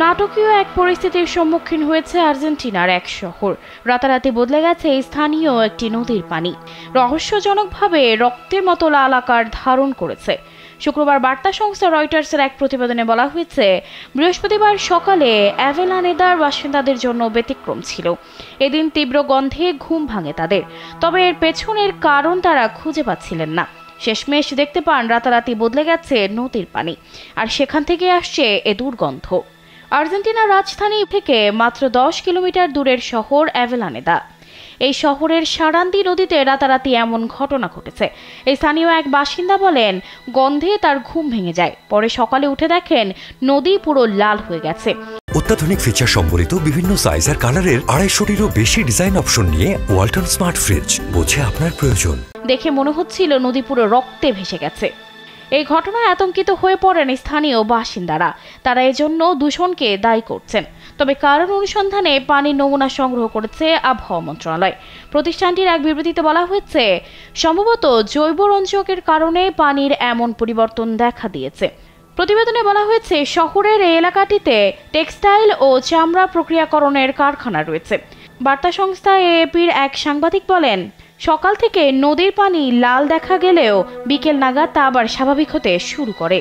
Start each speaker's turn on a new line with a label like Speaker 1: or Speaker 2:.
Speaker 1: নাটকীয় এক পরিস্থিতির সম্মুখীন হয়েছে আর্জেন্টিনার এক শহর। রাতারাতি বদলে গেছে স্থানীয় একটি নদীর পানি। রহস্যজনকভাবে রক্তের মতো লাল আকার ধারণ করেছে। শুক্রবার বার্তা সংস্থা রয়টার্সের এক প্রতিবেদনে বলা হয়েছে, বৃহস্পতিবার সকালে অ্যাভেলানেদার বাসিন্দাদের জন্য ব্যতিক্রম ছিল। এদিন তীব্র গন্ধে ঘুম ভাঙে তাদের, তবে এর পেছনের কারণ তারা খুঁজে পাচ্ছিলেন না। শেষমেশ দেখতে পান রাতারাতি বদলে গেছে নদীর পানি, আর সেখান থেকে আসছে এ দুর্গন্ধ। আর্জেন্টিনার রাজধানী থেকে মাত্র 10 কিলোমিটার দূরের শহর অ্যাভেলানেদা। এই শহরের সারান্দি নদীতে রাতারাতি এমন ঘটনা ঘটেছে। স্থানীয় এক বাসিন্দা বলেন, গন্ধে তার ঘুম ভেঙে যায়। পরে সকালে উঠে দেখেন নদী পুরো লাল হয়ে গেছে।
Speaker 2: অত্যাধুনিক ফিচার সম্বলিত বিভিন্ন সাইজ আর কালারের 250-টিরও বেশি ডিজাইন অপশন নিয়ে ওয়ালটন স্মার্ট ফ্রিজ, বোঝে আপনার প্রয়োজন।
Speaker 1: দেখে মনে হচ্ছিল নদী পুরো রক্তে ভেসে গেছে। এই ঘটনায় আতঙ্কিত হয়ে পড়েন স্থানীয় বাসিন্দারা। তারা এজন্য দূষণকে দায়ী করছেন। তবে কারণ অনুসন্ধানে পানির নমুনা সংগ্রহ করেছে আবহাওয়া মন্ত্রণালয়। প্রতিষ্ঠানটির এক বিবৃতিতে বলা হয়েছে, সম্ভবত জৈব রঞ্জকের কারণে পানির এমন পরিবর্তন দেখা দিয়েছে। প্রতিবেদনে বলা হয়েছে, শহরের এই এলাকাটিতে টেক্সটাইল ও চামড়া প্রক্রিয়াকরণের কারখানা রয়েছে। বার্তা সংস্থা এএপির এক সাংবাদিক বলেন, সকাল থেকে নদীর পানি লাল দেখা গেলেও বিকেল নাগাদ তা আবার স্বাভাবিক হতে শুরু করে।